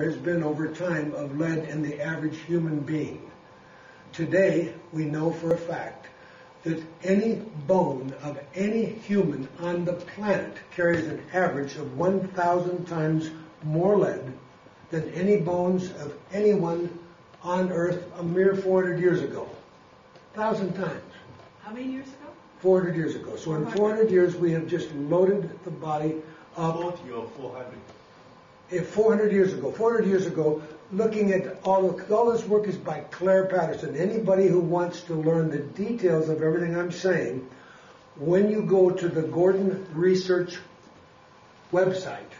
There's been over time of lead in the average human being. Today, we know for a fact that any bone of any human on the planet carries an average of 1,000 times more lead than any bones of anyone on Earth a mere 400 years ago. 1,000 times. How many years ago? 400 years ago. So in 400 years, we have just loaded the body up. 40 or 400? 400 years ago, looking at all this work is by Claire Patterson. Anybody who wants to learn the details of everything I'm saying, when you go to the Gordon Research website,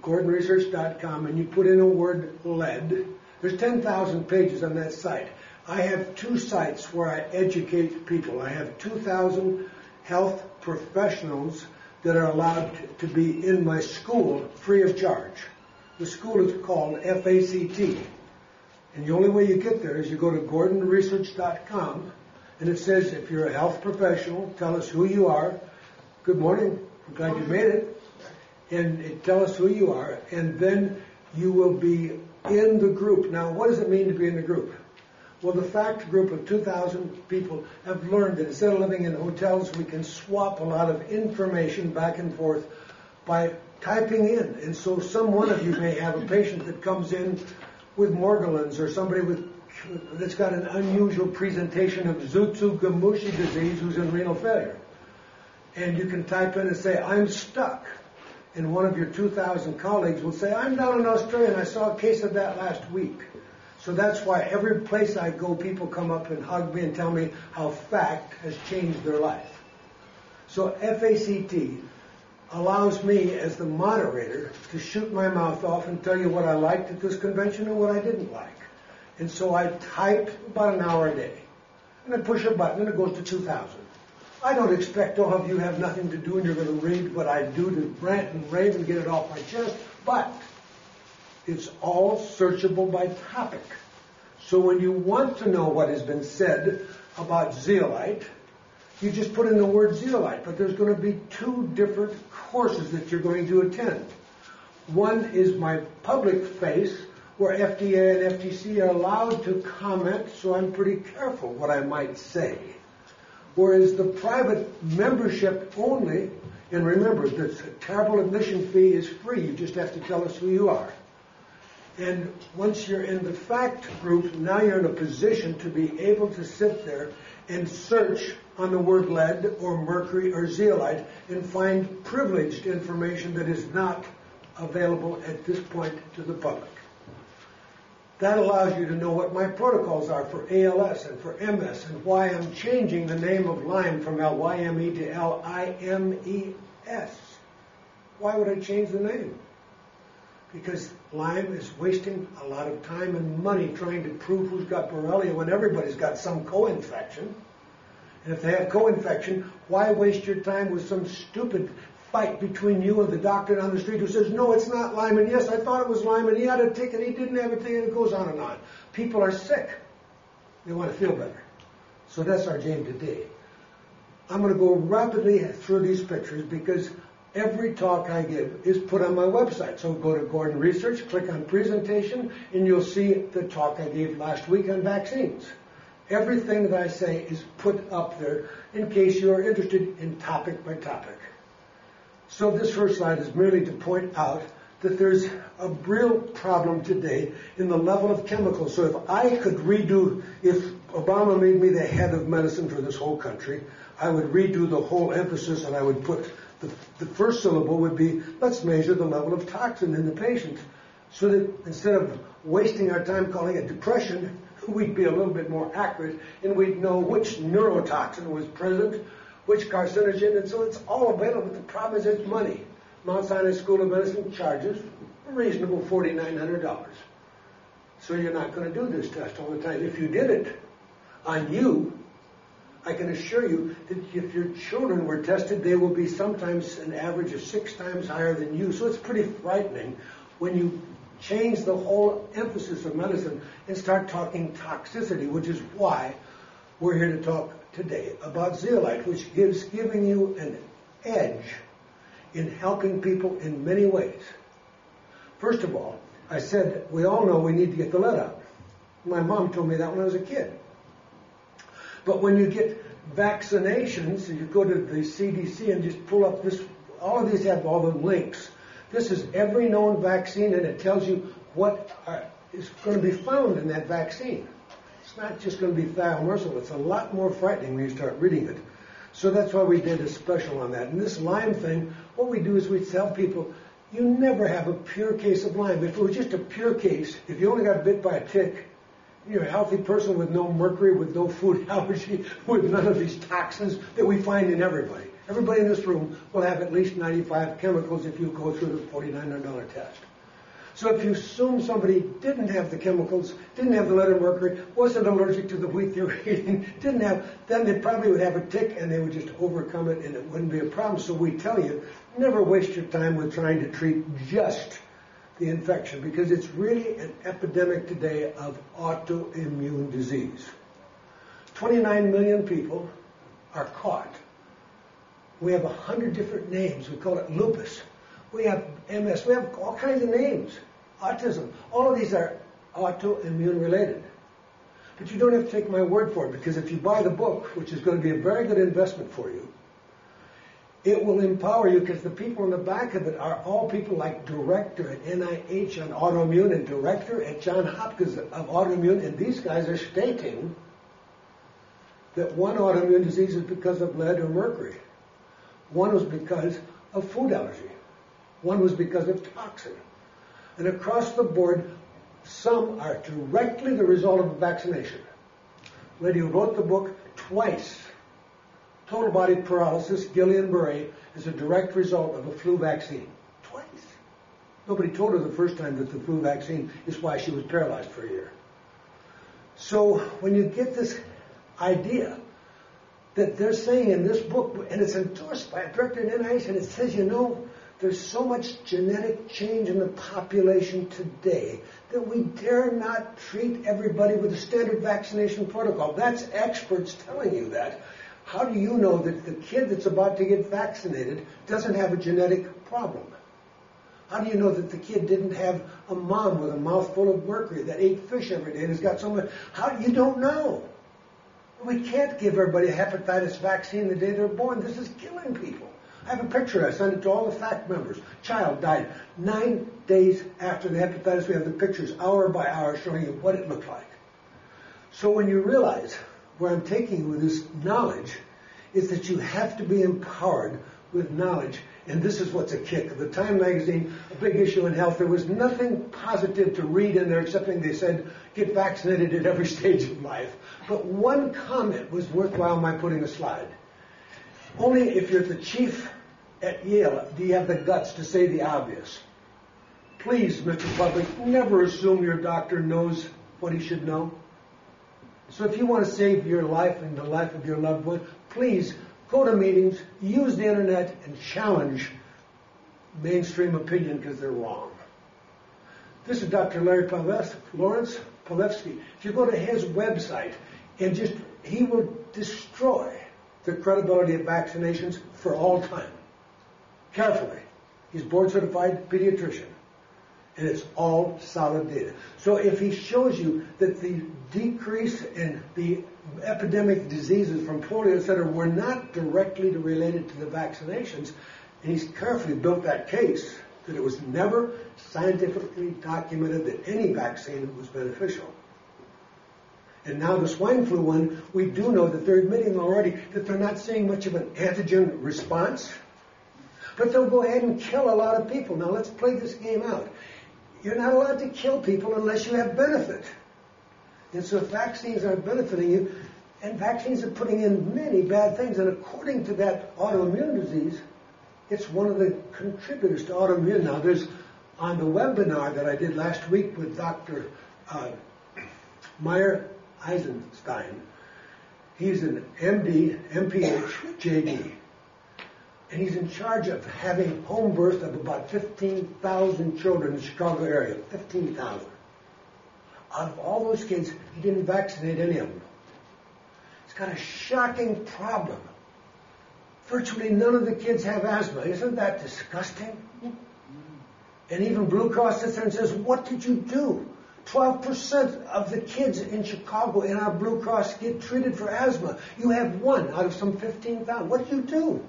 gordonresearch.com, and you put in a word lead, there's 10,000 pages on that site. I have two sites where I educate people. I have 2,000 health professionals that are allowed to be in my school free of charge. The school is called FACT. And the only way you get there is you go to gordonresearch.com, and it says if you're a health professional, tell us who you are. Good morning. I'm glad you made it. And tell us who you are, and then you will be in the group. Now, what does it mean to be in the group? Well, the FACT group of 2,000 people have learned that instead of living in hotels, we can swap a lot of information back and forth by typing in. And so some one of you may have a patient that comes in with Morgellons, or somebody that's got an unusual presentation of Tsutsugamushi disease who's in renal failure. And you can type in and say, I'm stuck. And one of your 2,000 colleagues will say, I'm down in Australia and I saw a case of that last week. So that's why every place I go, people come up and hug me and tell me how FACT has changed their life. So FACT allows me, as the moderator, to shoot my mouth off and tell you what I liked at this convention and what I didn't like. And so I type about an hour a day. And I push a button and it goes to 2,000. I don't expect all of you have nothing to do and you're going to read what I do to rant and rave and get it off my chest, but it's all searchable by topic. So when you want to know what has been said about zeolite, you just put in the word zeolite, but there's going to be two different courses that you're going to attend. One is my public face, where FDA and FTC are allowed to comment, so I'm pretty careful what I might say. Whereas the private membership only, and remember, the terrible admission fee is free. You just have to tell us who you are. And once you're in the FACT group, now you're in a position to be able to sit there and search on the word lead or mercury or zeolite and find privileged information that is not available at this point to the public. That allows you to know what my protocols are for ALS and for MS and why I'm changing the name of Lyme from L-Y-M-E to L-I-M-E-S. Why would I change the name? Because Lyme is wasting a lot of time and money trying to prove who's got Borrelia when everybody's got some co-infection. And if they have co-infection, why waste your time with some stupid fight between you and the doctor down the street who says, no, it's not Lyme, and yes, I thought it was Lyme, and he had a ticket, he didn't have a ticket, and it goes on and on. People are sick. They want to feel better. So that's our game today. I'm going to go rapidly through these pictures because every talk I give is put on my website. So go to Gordon Research, click on presentation, and you'll see the talk I gave last week on vaccines. Everything that I say is put up there in case you are interested in topic by topic. So this first slide is merely to point out that there's a real problem today in the level of chemicals. So if I could if Obama made me the head of medicine for this whole country, I would redo the whole emphasis and I would put the first syllable would be, let's measure the level of toxin in the patient. So that instead of wasting our time calling it depression, we'd be a little bit more accurate and we'd know which neurotoxin was present, which carcinogen, and so it's all available. But the problem is it's money. Mount Sinai School of Medicine charges a reasonable $4,900. So you're not going to do this test all the time. If you did it on you, I can assure you that if your children were tested, they will be sometimes an average of 6 times higher than you. So it's pretty frightening when you change the whole emphasis of medicine and start talking toxicity, which is why we're here to talk today about zeolite, which is giving you an edge in helping people in many ways. First of all, I said, we all know we need to get the lead out. My mom told me that when I was a kid. But when you get vaccinations, you go to the CDC and just pull up this, all of these have all the links. This is every known vaccine, and it tells you what is going to be found in that vaccine. It's not just going to be thimerosal. It's a lot more frightening when you start reading it. So that's why we did a special on that. And this Lyme thing, what we do is we tell people, you never have a pure case of Lyme. If it was just a pure case, if you only got bit by a tick, you're a healthy person with no mercury, with no food allergy, with none of these toxins that we find in everybody. Everybody in this room will have at least 95 chemicals if you go through the $4,900 test. So if you assume somebody didn't have the chemicals, didn't have the lead and mercury, wasn't allergic to the wheat they were eating, didn't have, then they probably would have a tick and they would just overcome it and it wouldn't be a problem. So we tell you, never waste your time with trying to treat just the infection, because it's really an epidemic today of autoimmune disease. 29 million people are caught. We have 100 different names. We call it lupus. We have MS. We have all kinds of names. Autism. All of these are autoimmune related. But you don't have to take my word for it, because if you buy the book, which is going to be a very good investment for you, it will empower you, because the people in the back of it are all people like director at NIH on autoimmune and director at Johns Hopkins of autoimmune, and these guys are stating that one autoimmune disease is because of lead or mercury. One was because of food allergy. One was because of toxin. And across the board, some are directly the result of a vaccination. The lady who wrote the book twice, total body paralysis, Guillain-Barré, is a direct result of a flu vaccine. Twice. Nobody told her the first time that the flu vaccine is why she was paralyzed for a year. So when you get this idea that they're saying in this book, and it's endorsed by a director at NIH, and it says, you know, there's so much genetic change in the population today that we dare not treat everybody with a standard vaccination protocol. That's experts telling you that. How do you know that the kid that's about to get vaccinated doesn't have a genetic problem? How do you know that the kid didn't have a mom with a mouthful of mercury that ate fish every day and has got so much? You don't know. We can't give everybody a hepatitis vaccine the day they're born. This is killing people. I have a picture. I sent it to all the FACT members. Child died 9 days after the hepatitis. We have the pictures hour by hour showing you what it looked like. So when you realize where I'm taking you with this knowledge is that you have to be empowered with knowledge. And this is what's a kick. The Time magazine, a big issue in health, there was nothing positive to read in there except they said, get vaccinated at every stage of life. But one comment was worthwhile my putting a slide. Only if you're the chief at Yale do you have the guts to say the obvious. Please, Mr. Public, never assume your doctor knows what he should know. So if you want to save your life and the life of your loved one, please go to meetings, use the internet, and challenge mainstream opinion because they're wrong. This is Dr. Lawrence Palevsky. If you go to his website, and he will destroy the credibility of vaccinations for all time. Carefully. He's board certified pediatrician. And it's all solid data. So if he shows you that the decrease in the epidemic diseases from polio, etc., were not directly related to the vaccinations, and he's carefully built that case that it was never scientifically documented that any vaccine was beneficial. And now the swine flu one, we do know that they're admitting already that they're not seeing much of an antigen response, but they'll go ahead and kill a lot of people. Now let's play this game out. You're not allowed to kill people unless you have benefit. And so if vaccines aren't benefiting you, and vaccines are putting in many bad things, and according to that autoimmune disease, it's one of the contributors to autoimmune. Now there's, on the webinar that I did last week with Dr. Meyer Eisenstein, he's an MD, MPH, JD. And he's in charge of having home birth of about 15,000 children in the Chicago area. 15,000. Out of all those kids, he didn't vaccinate any of them. He's got a shocking problem. Virtually none of the kids have asthma. Isn't that disgusting? And even Blue Cross sits there and says, what did you do? 12% of the kids in Chicago in our Blue Cross get treated for asthma. You have 1 out of some 15,000. What do you do?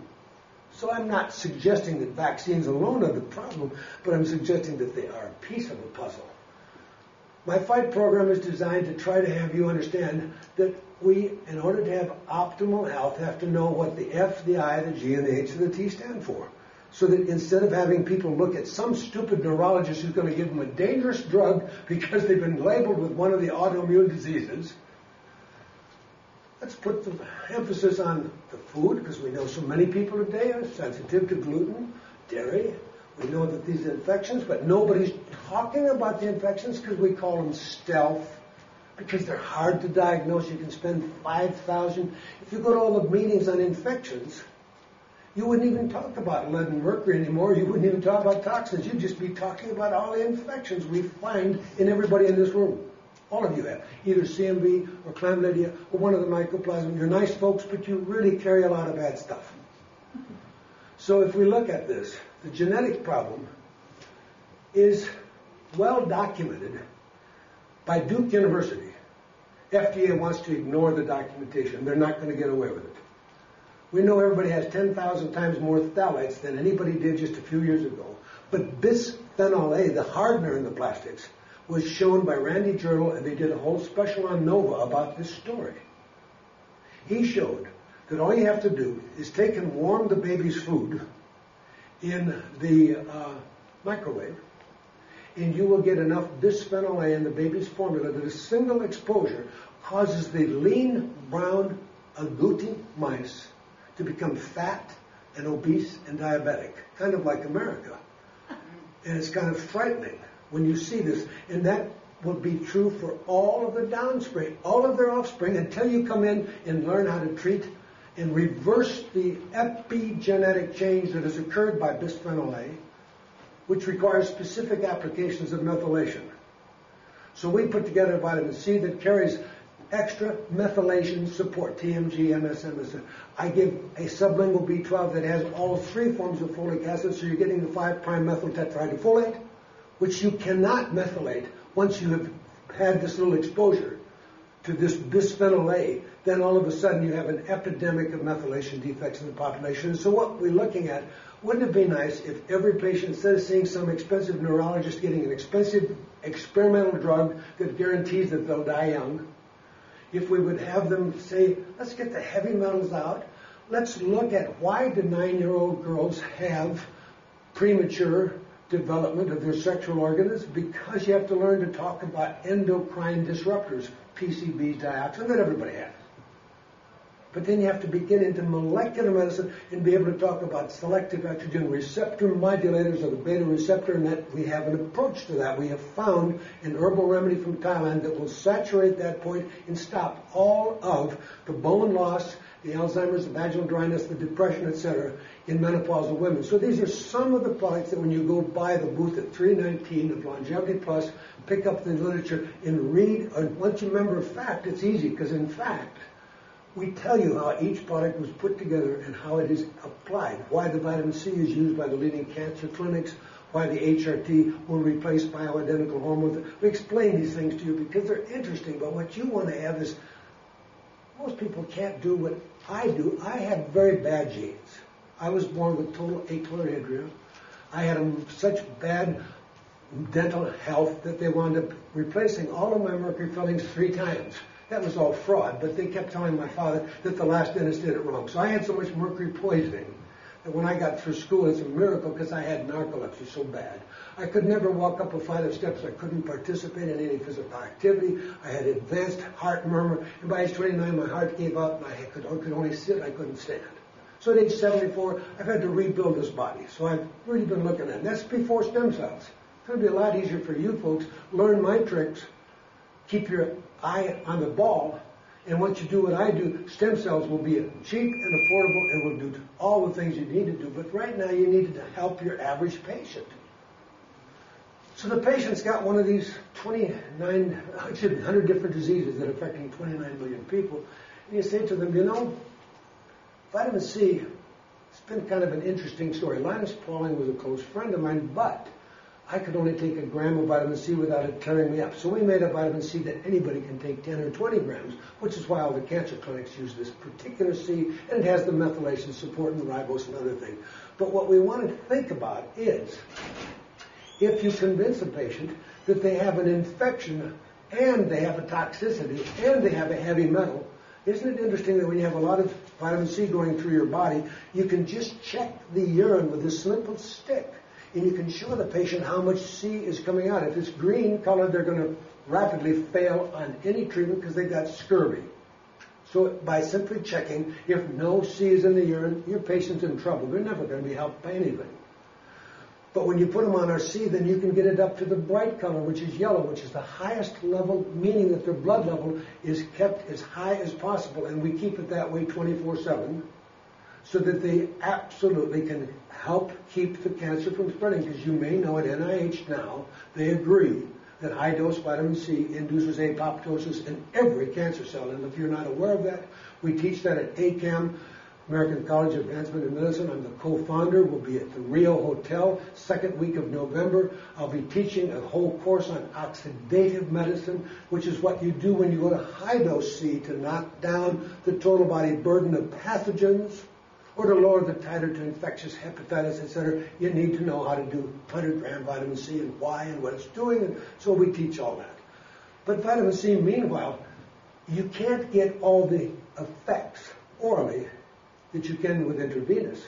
So I'm not suggesting that vaccines alone are the problem, but I'm suggesting that they are a piece of the puzzle. My FIGHT program is designed to try to have you understand that we, in order to have optimal health, have to know what the F, the I, the G, and the H, and the T stand for. So that instead of having people look at some stupid neurologist who's going to give them a dangerous drug because they've been labeled with one of the autoimmune diseases, let's put the emphasis on the food, because we know so many people today are sensitive to gluten, dairy. We know that these are infections, but nobody's talking about the infections because we call them stealth, because they're hard to diagnose. You can spend 5,000. If you go to all the meetings on infections, you wouldn't even talk about lead and mercury anymore. You wouldn't even talk about toxins. You'd just be talking about all the infections we find in everybody in this room. All of you have either CMV or chlamydia or one of the mycoplasma. You're nice folks, but you really carry a lot of bad stuff. So if we look at this, the genetic problem is well documented by Duke University. FDA wants to ignore the documentation. They're not going to get away with it. We know everybody has 10,000 times more phthalates than anybody did just a few years ago. But bisphenol A, the hardener in the plastics, was shown by Randy Journal, and they did a whole special on Nova about this story. He showed that all you have to do is take and warm the baby's food in the microwave, and you will get enough bisphenol A in the baby's formula that a single exposure causes the lean, brown, agouti mice to become fat and obese and diabetic, kind of like America. And it's kind of frightening when you see this. And that will be true for all of the downspring, all of their offspring, until you come in and learn how to treat and reverse the epigenetic change that has occurred by bisphenol A, which requires specific applications of methylation. So we put together vitamin C that carries extra methylation support, TMG, MSM. I give a sublingual B12 that has all 3 forms of folic acid, so you're getting the 5'-methyl tetrahydrofolate, which you cannot methylate once you have had this little exposure to this bisphenol A. Then all of a sudden you have an epidemic of methylation defects in the population. And so what we're looking at, wouldn't it be nice if every patient, instead of seeing some expensive neurologist getting an expensive experimental drug that guarantees that they'll die young, if we would have them say, let's get the heavy metals out, let's look at why do 9-year-old girls have premature development of their sexual organs? Because you have to learn to talk about endocrine disruptors, PCBs, dioxin, that everybody has. But then you have to begin into molecular medicine and be able to talk about selective estrogen receptor modulators of the beta receptor, and that we have an approach to that. We have found an herbal remedy from Thailand that will saturate that point and stop all of the bone loss, the Alzheimer's, the vaginal dryness, the depression, etc., in menopausal women. So these are some of the products that when you go by the booth at 319 of Longevity Plus, pick up the literature and read. And once you remember a fact, it's easy, because in fact, we tell you how each product was put together and how it is applied, why the vitamin C is used by the leading cancer clinics, why the HRT will replace bioidentical hormones. We explain these things to you because they're interesting, but what you want to have is, most people can't do what I do. I have very bad genes. I was born with total achlorhydria. I had such bad dental health that they wound up replacing all of my mercury fillings 3 times. That was all fraud, but they kept telling my father that the last dentist did it wrong. So I had so much mercury poisoning that when I got through school, it's a miracle because I had narcolepsy so bad. I could never walk up a flight of steps. I couldn't participate in any physical activity. I had advanced heart murmur, and by age 29, my heart gave up, and I could only sit. I couldn't stand. So at age 74, I've had to rebuild this body. So I've really been looking at it. That's before stem cells. It's going to be a lot easier for you folks. Learn my tricks. Keep your eye on the ball, and once you do what I do, stem cells will be cheap and affordable and will do all the things you need to do. But right now you need to help your average patient. So the patient's got one of these 100 different diseases that are affecting 29 million people. And you say to them, you know, vitamin C, it's been kind of an interesting story. Linus Pauling was a close friend of mine, but I could only take a gram of vitamin C without it tearing me up. So we made a vitamin C that anybody can take 10 or 20 grams, which is why all the cancer clinics use this particular C, and it has the methylation support and ribose and other things. But what we want to think about is, if you convince a patient that they have an infection and they have a toxicity and they have a heavy metal, isn't it interesting that when you have a lot of vitamin C going through your body, you can just check the urine with this simple stick, and you can show the patient how much C is coming out. If it's green color, they're going to rapidly fail on any treatment because they've got scurvy. So by simply checking, if no C is in the urine, your patient's in trouble. They're never going to be helped by anything. But when you put them on our C, then you can get it up to the bright color, which is yellow, which is the highest level, meaning that their blood level is kept as high as possible. And we keep it that way 24/7, so that they absolutely can help keep the cancer from spreading. Because you may know at NIH now, they agree that high-dose vitamin C induces apoptosis in every cancer cell. And if you're not aware of that, we teach that at ACAM, American College of Advancement in Medicine. I'm the co-founder. We'll be at the Rio Hotel, second week of November. I'll be teaching a whole course on oxidative medicine, which is what you do when you go to high-dose C to knock down the total body burden of pathogens, or to lower the titer to infectious hepatitis, etc. You need to know how to do 100-gram vitamin C and why and what it's doing, and so we teach all that. But vitamin C, meanwhile, you can't get all the effects orally that you can with intravenous.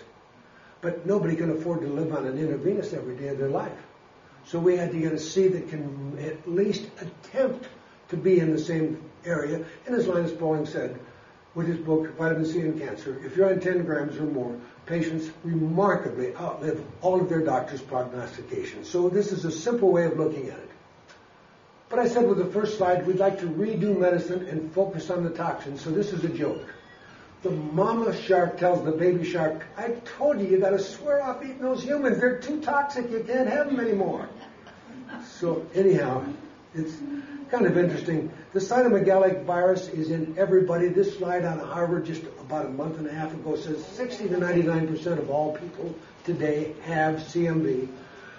But nobody can afford to live on an intravenous every day of their life. So we had to get a C that can at least attempt to be in the same area. And as Linus Pauling said, with his book, Vitamin C and Cancer, if you're on 10 grams or more, patients remarkably outlive all of their doctor's prognostications. So this is a simple way of looking at it. But I said with the first slide, we'd like to redo medicine and focus on the toxins. So this is a joke. The mama shark tells the baby shark, I told you, you got to swear off eating those humans. They're too toxic. You can't have them anymore. So anyhow, it's kind of interesting. The cytomegalic virus is in everybody. This slide on Harvard just about a month and a half ago says 60 to 99% of all people today have CMV.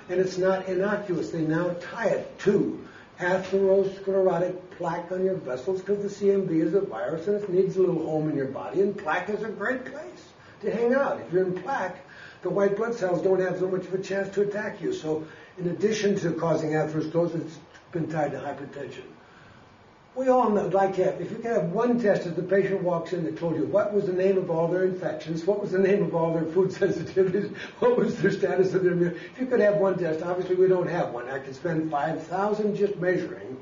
And it's not innocuous. They now tie it to atherosclerotic plaque on your vessels because the CMV is a virus and it needs a little home in your body, and plaque is a great place to hang out. If you're in plaque, the white blood cells don't have so much of a chance to attack you. So in addition to causing atherosclerosis, it's been tied to hypertension. We all know, if you can have one test as the patient walks in that told you what was the name of all their infections, what was the name of all their food sensitivities, what was their status of their immune. If you could have one test, obviously we don't have one. I could spend 5,000 just measuring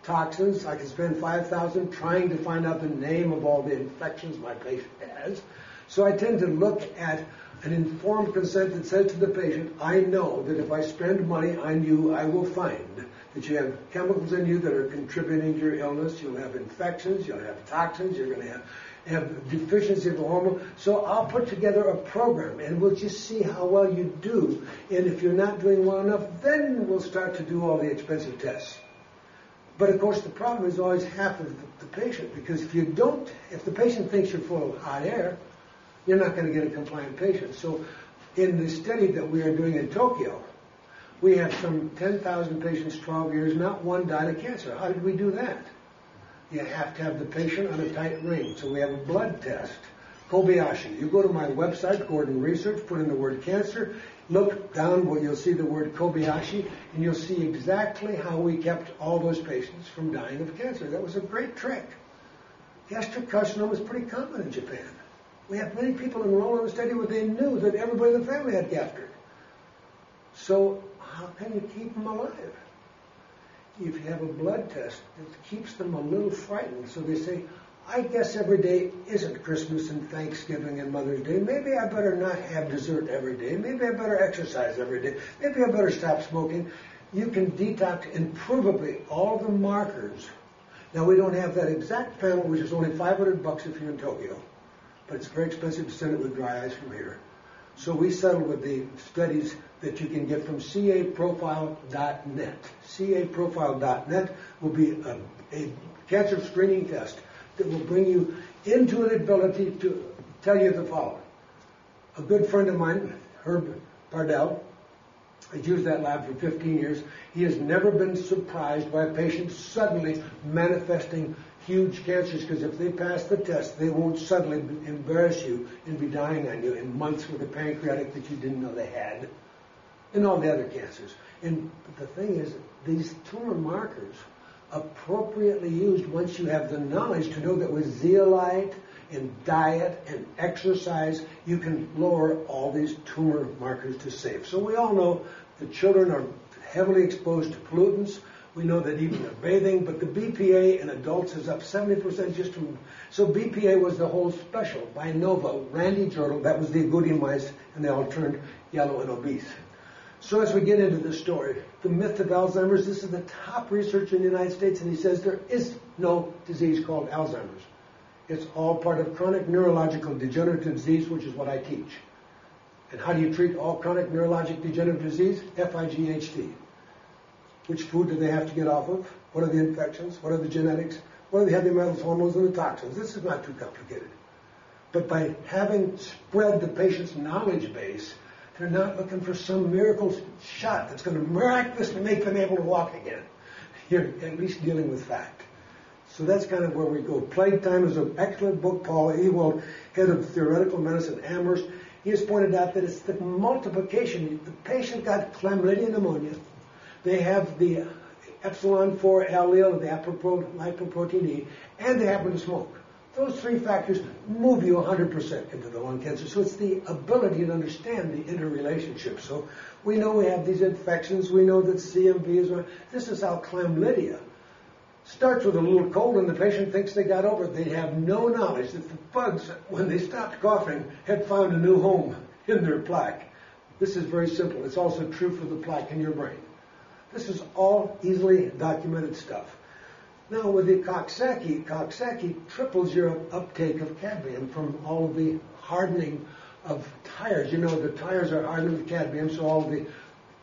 toxins. I could spend 5,000 trying to find out the name of all the infections my patient has. So I tend to look at an informed consent that says to the patient, I know that if I spend money on you, I will find that you have chemicals in you that are contributing to your illness. You'll have infections, you'll have toxins, you're going to have deficiency of a hormone. So I'll put together a program, and we'll just see how well you do. And if you're not doing well enough, then we'll start to do all the expensive tests. But of course, the problem is always half of the patient, because if the patient thinks you're full of hot air, you're not going to get a compliant patient. So in the study that we are doing in Tokyo, we have some 10,000 patients, 12 years, not one died of cancer. How did we do that? You have to have the patient on a tight ring. So we have a blood test, Kobayashi. You go to my website, Gordon Research, put in the word cancer, look down where you'll see the word Kobayashi, and you'll see exactly how we kept all those patients from dying of cancer. That was a great trick. Gastric carcinoma is pretty common in Japan. We have many people enrolled in the study where they knew that everybody in the family had gastric. So how can you keep them alive? If you have a blood test, it keeps them a little frightened. So they say, I guess every day isn't Christmas and Thanksgiving and Mother's Day. Maybe I better not have dessert every day. Maybe I better exercise every day. Maybe I better stop smoking. You can detox improvably all the markers. Now, we don't have that exact panel, which is only $500 if you're in Tokyo. But it's very expensive to send it with dry ice from here. So we settle with the studies that you can get from caprofile.net. caprofile.net will be a cancer screening test that will bring you into an ability to tell you the following. A good friend of mine, Herb Pardell, He's used that lab for 15 years. He has never been surprised by patients suddenly manifesting huge cancers, because if they pass the test, they won't suddenly embarrass you and be dying on you in months with a pancreatic that you didn't know they had, and all the other cancers. And the thing is, these tumor markers, appropriately used, once you have the knowledge to know that with zeolite and diet and exercise, you can lower all these tumor markers to safe. So we all know the children are heavily exposed to pollutants. We know that even they're bathing, but the BPA in adults is up 70% just from... So BPA was the whole special by Nova, Randy Girdle, that was the agouti mice, and they all turned yellow and obese. So as we get into the story, the myth of Alzheimer's, this is the top researcher in the United States, and he says there is no disease called Alzheimer's. It's all part of chronic neurological degenerative disease, which is what I teach. And how do you treat all chronic neurologic degenerative disease? FIGHT. Which food do they have to get off of? What are the infections? What are the genetics? What are the heavy metals, hormones, and the toxins? This is not too complicated. But by having spread the patient's knowledge base, they're not looking for some miracle shot that's going to miraculously make them able to walk again. You're at least dealing with fact. So that's kind of where we go. Plague Time is an excellent book. Paul Ewald, head of theoretical medicine at Amherst, he has pointed out that it's the multiplication. The patient got chlamydia pneumonia. They have the epsilon 4 allele of the lipoprotein E, and they happen to smoke. Those three factors move you 100% into the lung cancer. So it's the ability to understand the interrelationship. So we know we have these infections. We know that CMV is... This is how chlamydia starts with a little cold, and the patient thinks they got over it. They have no knowledge that the bugs, when they stopped coughing, had found a new home in their plaque. This is very simple. It's also true for the plaque in your brain. This is all easily documented stuff. Now with the Coxsackie triples your uptake of cadmium from all of the hardening of tires. You know, the tires are hardened with cadmium, so all the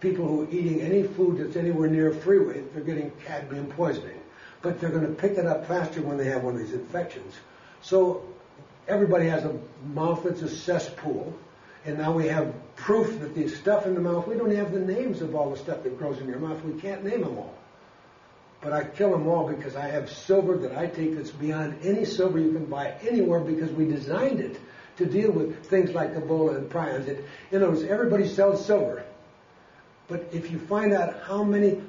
people who are eating any food that's anywhere near a freeway, they're getting cadmium poisoning. But they're going to pick it up faster when they have one of these infections. So everybody has a mouth that's a cesspool. And now we have proof that the stuff in the mouth, we don't have the names of all the stuff that grows in your mouth. We can't name them all. But I kill them all because I have silver that I take that's beyond any silver you can buy anywhere, because we designed it to deal with things like Ebola and prions. In other words, everybody sells silver. But if you find out how many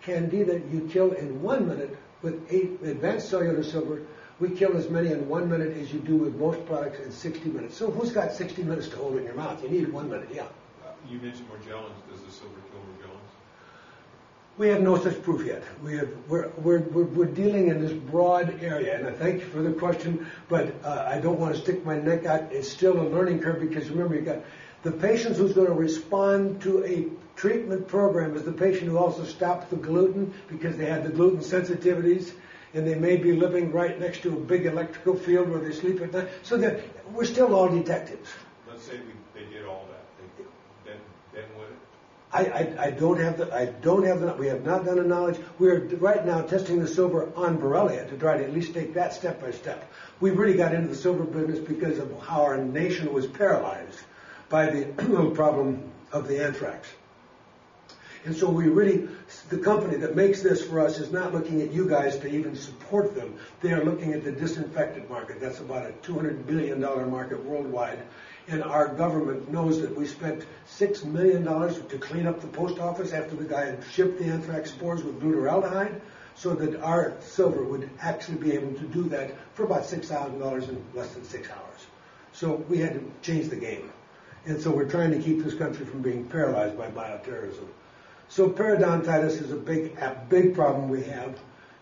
candida you kill in 1 minute with advanced cellular silver, we kill as many in 1 minute as you do with most products in 60 minutes. So who's got 60 minutes to hold it in your mouth? You need 1 minute, yeah. You mentioned Morgellons. Does the silver kill Morgellons? We have no such proof yet. We're dealing in this broad area, and I thank you for the question, but I don't want to stick my neck out. It's still a learning curve, because remember, you got the patient who's going to respond to a treatment program is the patient who also stopped the gluten because they had the gluten sensitivities, and they may be living right next to a big electrical field where they sleep at night. So that we're still all detectives. Let's say they did all that. Then what? I don't have the. We have not done a knowledge. We are right now testing the silver on Borrelia to try to at least take that step by step. We really got into the silver business because of how our nation was paralyzed by the little problem of the anthrax. And so we really, the company that makes this for us is not looking at you guys to even support them. They are looking at the disinfectant market. That's about a $200 billion market worldwide. And our government knows that we spent $6 million to clean up the post office after the guy had shipped the anthrax spores with glutaraldehyde, so that our silver would actually be able to do that for about $6,000 in less than 6 hours. So we had to change the game. And so we're trying to keep this country from being paralyzed by bioterrorism. So periodontitis is a big problem we have.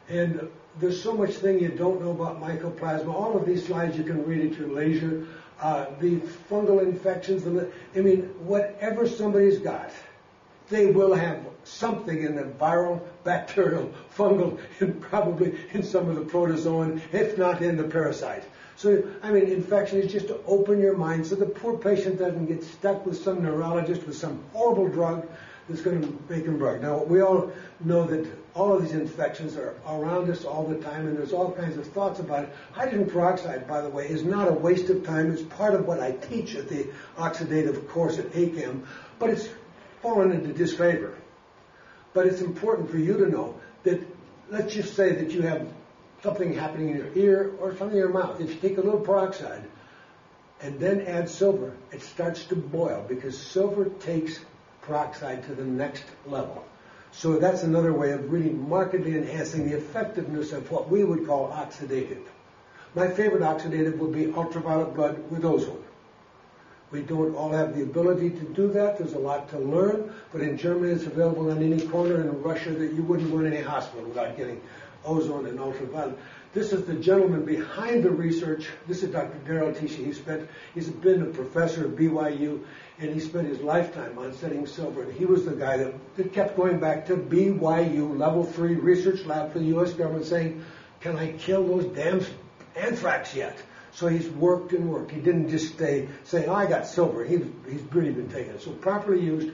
And there's so much thing you don't know about mycoplasma. All of these slides you can read at your leisure. The fungal infections, whatever somebody's got, they will have something in the viral, bacterial, fungal, and probably in some of the protozoan, if not in the parasite. So, infection is just to open your mind so the poor patient doesn't get stuck with some neurologist with some horrible drug that's going to make them broke. Now, we all know that all of these infections are around us all the time, and there's all kinds of thoughts about it. Hydrogen peroxide, by the way, is not a waste of time. It's part of what I teach at the oxidative course at ACAM, but it's fallen into disfavor. But it's important for you to know that, let's just say that you have something happening in your ear or something in your mouth. If you take a little peroxide and then add silver, it starts to boil because silver takes peroxide to the next level. So that's another way of really markedly enhancing the effectiveness of what we would call oxidative. My favorite oxidative would be ultraviolet blood with ozone. We don't all have the ability to do that. There's a lot to learn, but in Germany it's available on any corner. In Russia, that you wouldn't go in any hospital without getting ozone and ultraviolet. This is the gentleman behind the research. This is Dr. Darrell Tichy. He's been a professor at BYU, and he spent his lifetime on studying silver. And he was the guy that kept going back to BYU, level 3 research lab for the U.S. government, saying, can I kill those damn anthrax yet? So he's worked and worked. He didn't just stay saying, oh, I got silver. He's really been taking it. So properly used,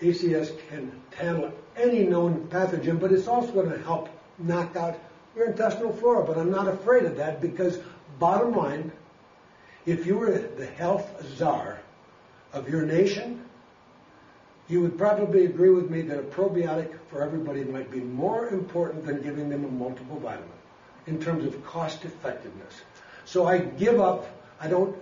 ACS can handle any known pathogen, but it's also going to help knock out your intestinal flora. But I'm not afraid of that because, bottom line, if you were the health czar of your nation, you would probably agree with me that a probiotic for everybody might be more important than giving them a multiple vitamin in terms of cost effectiveness. So I give up, I don't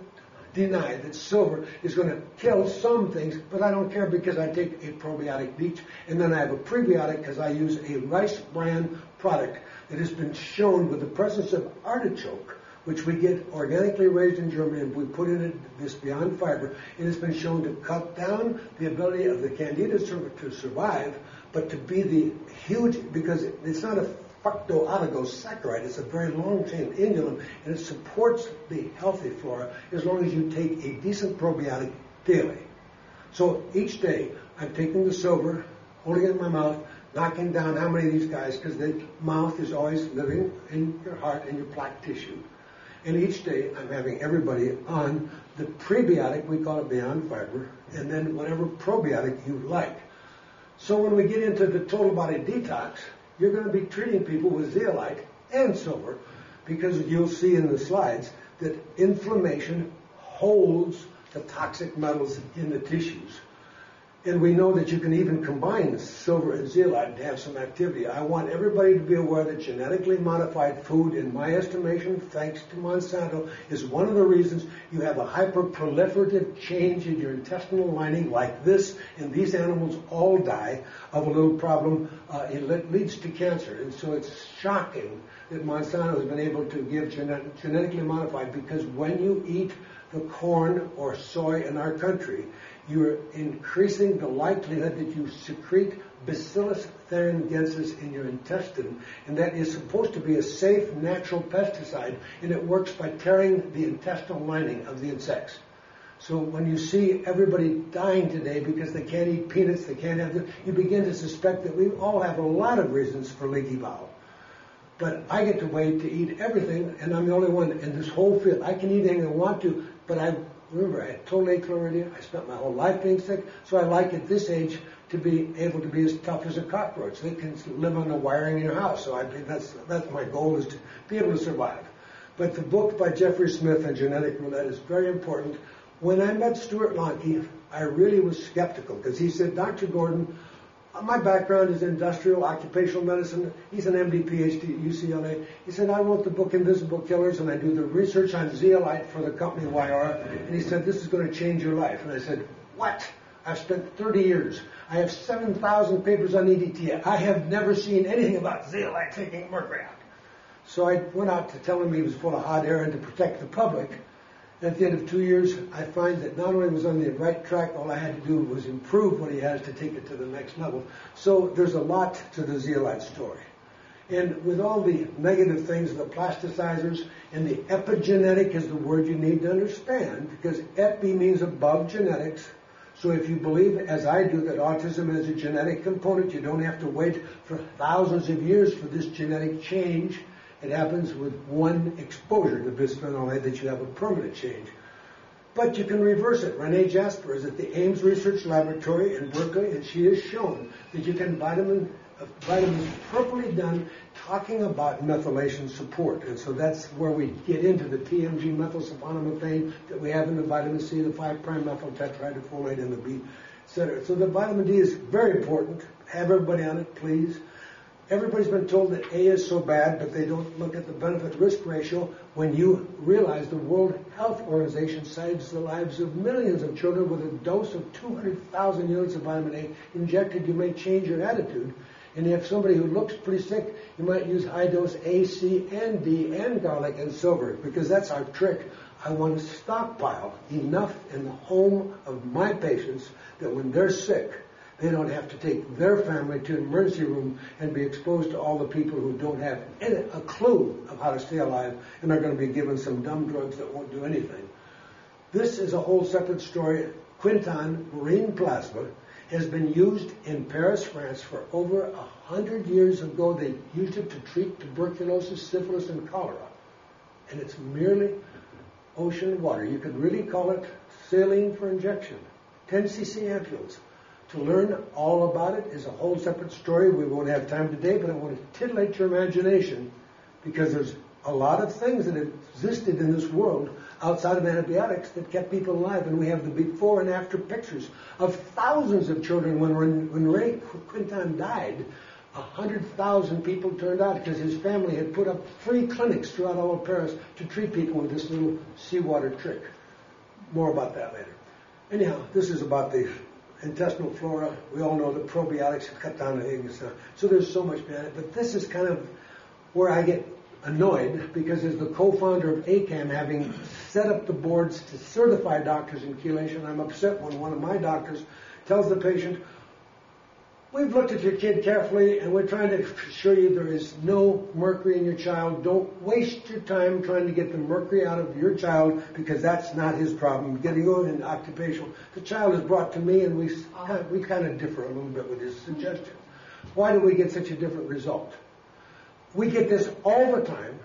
deny that silver is going to kill some things, but I don't care because I take a probiotic each, and then I have a prebiotic because I use a rice bran product that has been shown with the presence of artichoke, which we get organically raised in Germany, and we put in it this Beyond Fiber. It has been shown to cut down the ability of the Candida to survive, but to be the huge, because it's not a fructooligosaccharide, it's a very long-chain inulin, and it supports the healthy flora as long as you take a decent probiotic daily. So each day, I'm taking the silver, holding it in my mouth, knocking down how many of these guys, because the mouth is always living in your heart and your plaque tissue. And each day, I'm having everybody on the prebiotic, we call it Beyond Fiber, and then whatever probiotic you like. So when we get into the total body detox, you're going to be treating people with zeolite and silver, because you'll see in the slides that inflammation holds the toxic metals in the tissues. And we know that you can even combine silver and zeolite to have some activity. I want everybody to be aware that genetically modified food, in my estimation, thanks to Monsanto, is one of the reasons you have a hyperproliferative change in your intestinal lining like this, and these animals all die of a little problem. It leads to cancer. And so it's shocking that Monsanto has been able to give genetically modified, because when you eat the corn or soy in our country, you're increasing the likelihood that you secrete Bacillus thuringiensis in your intestine, and that is supposed to be a safe, natural pesticide, and it works by tearing the intestinal lining of the insects. So when you see everybody dying today because they can't eat peanuts, they can't have you begin to suspect that we all have a lot of reasons for leaky bowel. But I get to wait to eat everything, and I'm the only one in this whole field. I can eat anything I want to, but remember, I had total achlorhydria. I spent my whole life being sick, so I like at this age to be able to be as tough as a cockroach. They can live on the wiring in your house. So I think that's my goal, is to be able to survive. But the book by Jeffrey Smith on genetic roulette is very important. When I met Stuart Lonke, I really was skeptical, because he said, Dr. Gordon, my background is industrial occupational medicine. He's an MD, PhD at UCLA. He said, I wrote the book Invisible Killers, and I do the research on zeolite for the company YR. And he said, this is going to change your life. And I said, what? I've spent 30 years. I have 7,000 papers on EDTA. I have never seen anything about zeolite taking mercury out. So I went out to tell him he was full of hot air and to protect the public. At the end of 2 years, I find that not only was on the right track, all I had to do was improve what he has to take it to the next level. So there's a lot to the zeolite story. And with all the negative things, the plasticizers, and the epigenetic is the word you need to understand, because epi means above genetics. So if you believe, as I do, that autism has a genetic component, you don't have to wait for thousands of years for this genetic change. It happens with one exposure to bisphenol A that you have a permanent change. But you can reverse it. Renee Jasper is at the Ames Research Laboratory in Berkeley, and she has shown that you can vitamins properly done talking about methylation support. And so that's where we get into the TMG methylsulfonomethane that we have in the vitamin C, the 5' methyl tetrahydrofolate, and the etc. So the vitamin D is very important. Have everybody on it, please. Everybody's been told that A is so bad, but they don't look at the benefit-risk ratio when you realize the World Health Organization saves the lives of millions of children with a dose of 200,000 units of vitamin A injected. You may change your attitude. And if somebody who looks pretty sick, you might use high-dose A, C, and D, and garlic and silver, because that's our trick. I want to stockpile enough in the home of my patients that when they're sick, they don't have to take their family to an emergency room and be exposed to all the people who don't have a clue of how to stay alive and are going to be given some dumb drugs that won't do anything. This is a whole separate story. Quinton marine plasma has been used in Paris, France for over 100 years ago. They used it to treat tuberculosis, syphilis, and cholera. And it's merely ocean water. You could really call it saline for injection. 10 cc ampules. To learn all about it is a whole separate story. We won't have time today, but I want to titillate your imagination because there's a lot of things that existed in this world outside of antibiotics that kept people alive. And we have the before and after pictures of thousands of children. When Ray Quinton died, 100,000 people turned out because his family had put up free clinics throughout all of Paris to treat people with this little seawater trick. More about that later. Anyhow, this is about the intestinal flora. We all know that probiotics have cut down the eggs. So there's so much behind it. But this is kind of where I get annoyed, because as the co-founder of ACAM, having set up the boards to certify doctors in chelation, I'm upset when one of my doctors tells the patient, we've looked at your kid carefully and we're trying to assure you there is no mercury in your child. Don't waste your time trying to get the mercury out of your child, because that's not his problem. Getting on in occupational. The child is brought to me and we kind of differ a little bit with his suggestion. Why do we get such a different result? We get this all the time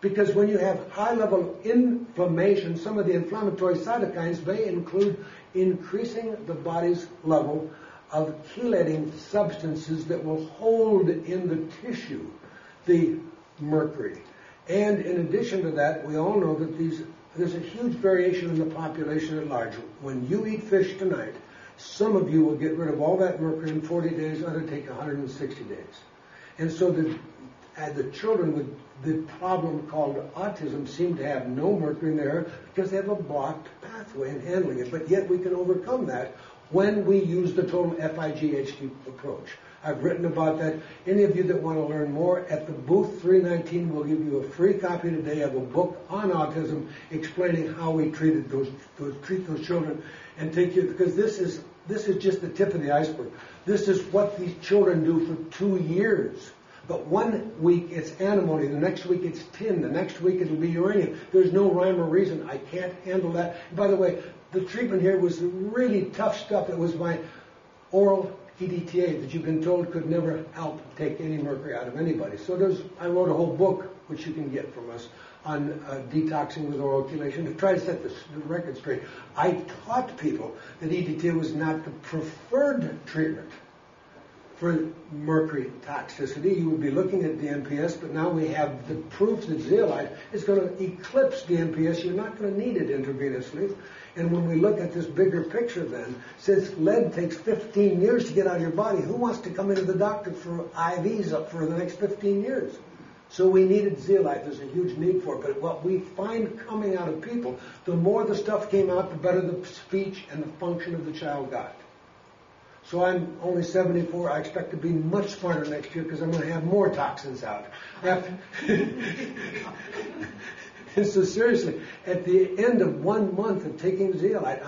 because when you have high-level inflammation, some of the inflammatory cytokines may include increasing the body's level of chelating substances that will hold in the tissue the mercury. And in addition to that, we all know that there's a huge variation in the population at large. When you eat fish tonight, some of you will get rid of all that mercury in 40 days, others take 160 days. And so the children with the problem called autism seem to have no mercury in there because they have a blocked pathway in handling it. But yet we can overcome that when we use the total FIGHT approach. I've written about that. Any of you that want to learn more, at the booth 319, we'll give you a free copy today of a book on autism explaining how we treat those children and take you, because this is just the tip of the iceberg. This is what these children do for 2 years. But 1 week it's antimony, the next week it's tin, the next week it'll be uranium. There's no rhyme or reason. I can't handle that. And by the way, the treatment here was really tough stuff. It was my oral EDTA that you've been told could never help take any mercury out of anybody. So I wrote a whole book, which you can get from us, on detoxing with oral chelation to try to set the record straight. I taught people that EDTA was not the preferred treatment for mercury toxicity. You would be looking at DMPS, but now we have the proof that zeolite is going to eclipse DMPS. You're not going to need it intravenously. And when we look at this bigger picture then, since lead takes 15 years to get out of your body, who wants to come into the doctor for IVs up for the next 15 years? So we needed zeolite. There's a huge need for it. But what we find coming out of people, the more the stuff came out, the better the speech and the function of the child got. So I'm only 74. I expect to be much smarter next year because I'm going to have more toxins out. And so seriously, at the end of 1 month of taking zeolite,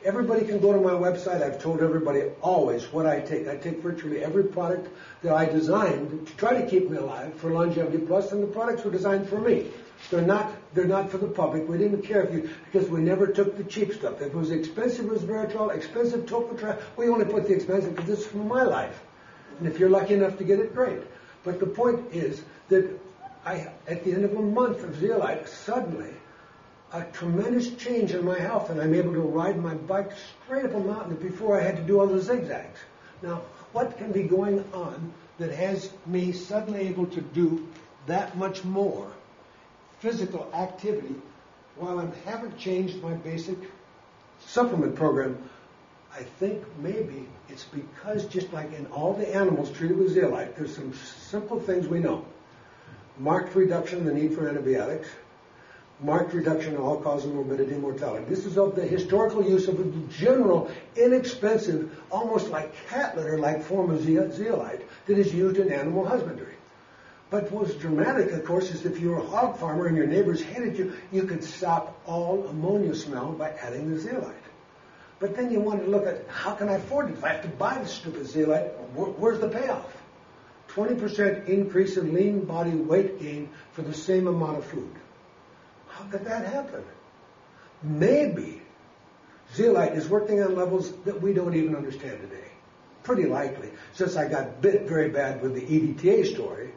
everybody can go to my website. I've told everybody always what I take. I take virtually every product that I designed to try to keep me alive for Longevity Plus, and the products were designed for me. They're not for the public. We didn't care because we never took the cheap stuff. If it was expensive resveratrol, expensive tocotriol, we only put the expensive because this is from my life. And if you're lucky enough to get it, great. But the point is that at the end of a month of zeolite, suddenly a tremendous change in my health, and I'm able to ride my bike straight up a mountain before I had to do all the zigzags. Now, what can be going on that has me suddenly able to do that much more physical activity while I haven't changed my basic supplement program? I think maybe it's because just like in all the animals treated with zeolite, there's some simple things we know. Marked reduction in the need for antibiotics, marked reduction in all-cause morbidity and mortality. This is of the historical use of a general, inexpensive, almost like cat litter-like form of zeolite that is used in animal husbandry. But what's dramatic, of course, is if you're a hog farmer and your neighbors hated you, you could stop all ammonia smell by adding the zeolite. But then you want to look at, how can I afford it? If I have to buy the stupid zeolite, where's the payoff? 20% increase in lean body weight gain for the same amount of food. How could that happen? Maybe zeolite is working on levels that we don't even understand today. Pretty likely. Since I got bit very bad with the EDTA story,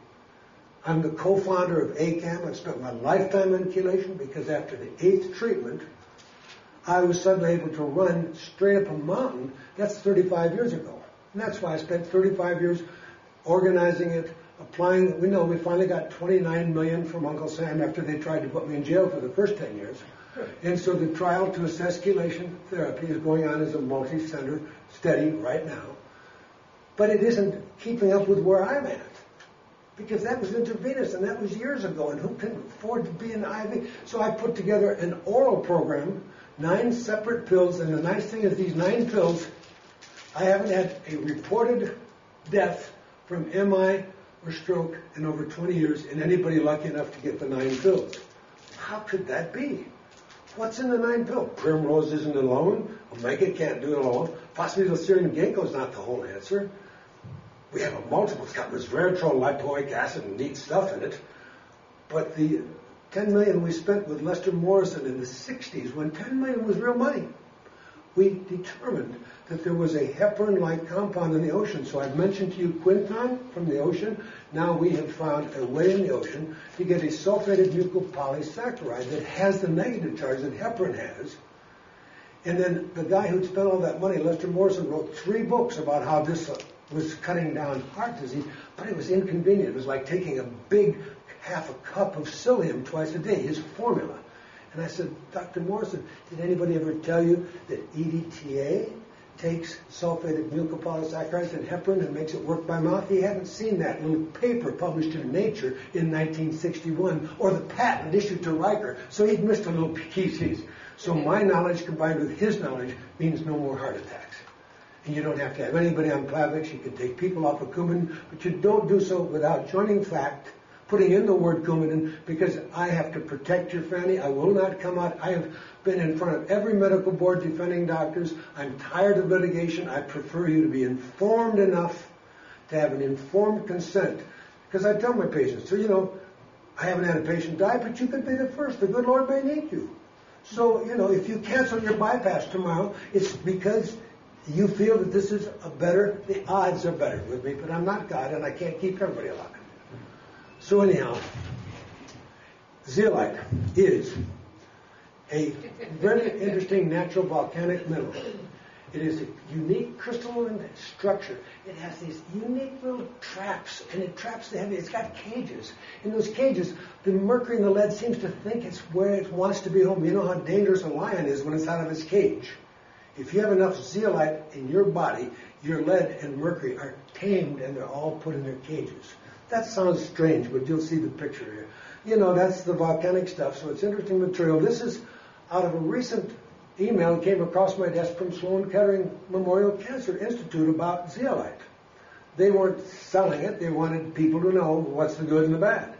I'm the co-founder of ACAM. I spent my lifetime in chelation because after the 8th treatment, I was suddenly able to run straight up a mountain. That's 35 years ago. And that's why I spent 35 years organizing it, applying. We finally got $29 million from Uncle Sam after they tried to put me in jail for the first 10 years. And so the trial to assess chelation therapy is going on as a multi-center study right now. But it isn't keeping up with where I'm at. Because that was intravenous, and that was years ago, and who can afford to be an IV? So I put together an oral program, 9 separate pills, and the nice thing is these 9 pills, I haven't had a reported death from MI or stroke in over 20 years in anybody lucky enough to get the 9 pills. How could that be? What's in the 9 pills? Primrose isn't alone. Omega can't do it alone. Phosphatidylserine ginkgo is not the whole answer. We have a multiple. It's got resveratrol, lipoic acid, and neat stuff in it. But the $10 million we spent with Lester Morrison in the 60s, when $10 million was real money, we determined that there was a heparin-like compound in the ocean. So I've mentioned to you quinton from the ocean. Now we have found a way in the ocean to get a sulfated mucopolysaccharide that has the negative charge that heparin has. And then the guy who'd spent all that money, Lester Morrison, wrote 3 books about how this was cutting down heart disease, but it was inconvenient. It was like taking a big half a cup of psyllium twice a day, his formula. And I said, Dr. Morrison, did anybody ever tell you that EDTA takes sulfated mucopolysaccharides and heparin and makes it work by mouth? He hadn't seen that little paper published in Nature in 1961, or the patent issued to Riker, so he'd missed a little piece. So my knowledge combined with his knowledge means no more heart attacks. And you don't have to have anybody on Plavix. You can take people off of Coumadin, but you don't do so without joining FACT, putting in the word Coumadin, because I have to protect your family. I will not come out. I have been in front of every medical board defending doctors. I'm tired of litigation. I prefer you to be informed enough to have an informed consent. Because I tell my patients, so, I haven't had a patient die, but you could be the first. The good Lord may need you. So, if you cancel your bypass tomorrow, it's because you feel that this is the odds are better with me, but I'm not God, and I can't keep everybody alive. So anyhow, zeolite is a very interesting natural volcanic mineral. It is a unique crystalline structure. It has these unique little traps, and it traps the heavy. It's got cages. In those cages, the mercury and the lead seems to think it's where it wants to be home. You know how dangerous a lion is when it's out of its cage. If you have enough zeolite in your body, your lead and mercury are tamed and they're all put in their cages. That sounds strange, but you'll see the picture here. That's the volcanic stuff, so it's interesting material. This is out of a recent email that came across my desk from Sloan Kettering Memorial Cancer Institute about zeolite. They weren't selling it. They wanted people to know what's the good and the bad.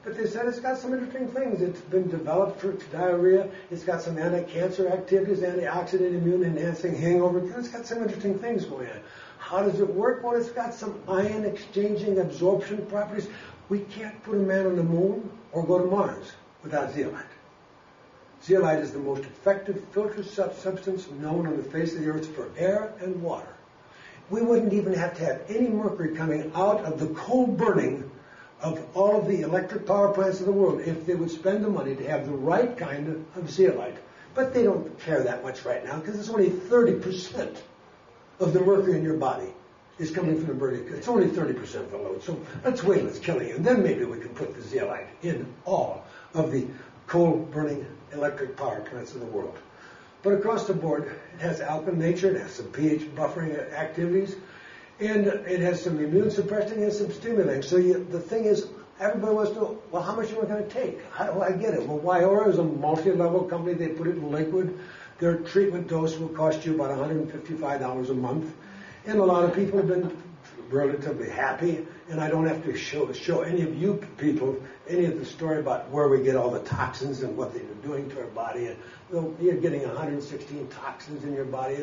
But they said it's got some interesting things. It's been developed for diarrhea. It's got some anti-cancer activities, antioxidant, immune-enhancing hangover. It's got some interesting things going on. How does it work? Well, it's got some ion-exchanging absorption properties. We can't put a man on the moon or go to Mars without zeolite. Zeolite is the most effective filter substance known on the face of the earth for air and water. We wouldn't even have to have any mercury coming out of the coal burning of all of the electric power plants of the world if they would spend the money to have the right kind of zeolite. But they don't care that much right now because it's only 30% of the mercury in your body is coming from the burning. It's only 30% of the load. So let's wait till it's killing you. And then maybe we can put the zeolite in all of the coal burning electric power plants of the world. But across the board, it has alkaline nature, it has some pH buffering activities, and it has some immune suppressing and some stimulating. So the thing is, everybody wants to know, well, how much am I going to take? How do I get it? Well, Wyora is a multi-level company. They put it in liquid. Their treatment dose will cost you about $155 a month. And a lot of people have been relatively happy, and I don't have to show any of you people any of the story about where we get all the toxins and what they're doing to our body. And you're getting 116 toxins in your body.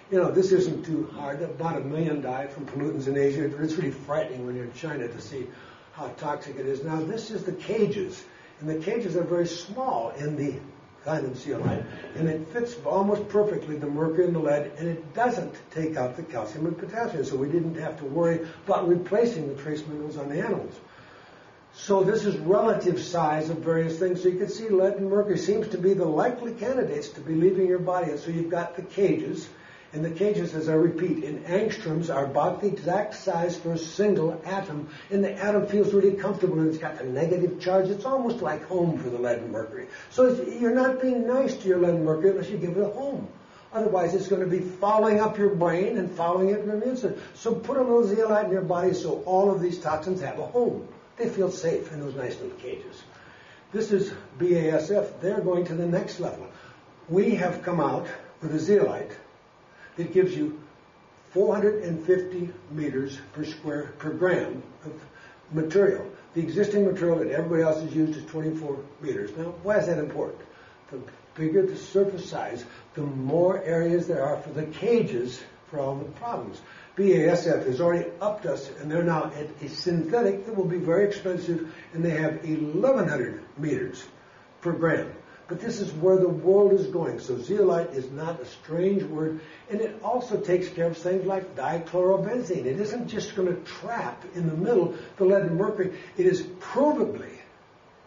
This isn't too hard. About 1 million die from pollutants in Asia. It's really frightening when you're in China to see how toxic it is. Now, this is the cages, and the cages are very small in the kind of zeolite, and it fits almost perfectly the mercury and the lead, and it doesn't take out the calcium and potassium, so we didn't have to worry about replacing the trace minerals on the animals. So this is relative size of various things. So you can see lead and mercury seems to be the likely candidates to be leaving your body. And so you've got the cages, and the cages, as I repeat, in angstroms are about the exact size for a single atom, and the atom feels really comfortable, and it's got the negative charge. It's almost like home for the lead and mercury. So you're not being nice to your lead and mercury unless you give it a home. Otherwise, it's going to be fouling up your brain and fouling up your immune system. So put a little zeolite in your body so all of these toxins have a home. They feel safe in those nice little cages. This is BASF. They're going to the next level. We have come out with a zeolite that gives you 450 meters per gram of material. The existing material that everybody else has used is 24 meters. Now, why is that important? The bigger the surface size, the more areas there are for the cages for all the problems. BASF has already upped us, and they're now at a synthetic that will be very expensive, and they have 1,100 meters per gram. But this is where the world is going. So zeolite is not a strange word, and it also takes care of things like dichlorobenzene. It isn't just going to trap in the middle the lead and mercury. It is provably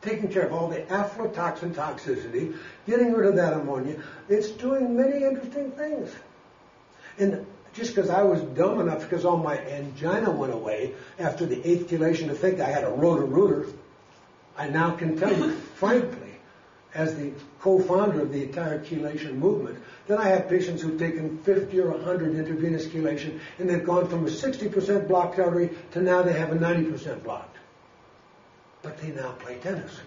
taking care of all the aflatoxin toxicity, getting rid of that ammonia. It's doing many interesting things. And just because I was dumb enough, because all my angina went away after the 8th chelation to think I had a rotor-rooter, I now can tell you, frankly, as the co-founder of the entire chelation movement, that I have patients who've taken 50 or 100 intravenous chelation, and they've gone from a 60% blocked artery to now they have a 90% blocked. But they now play tennis.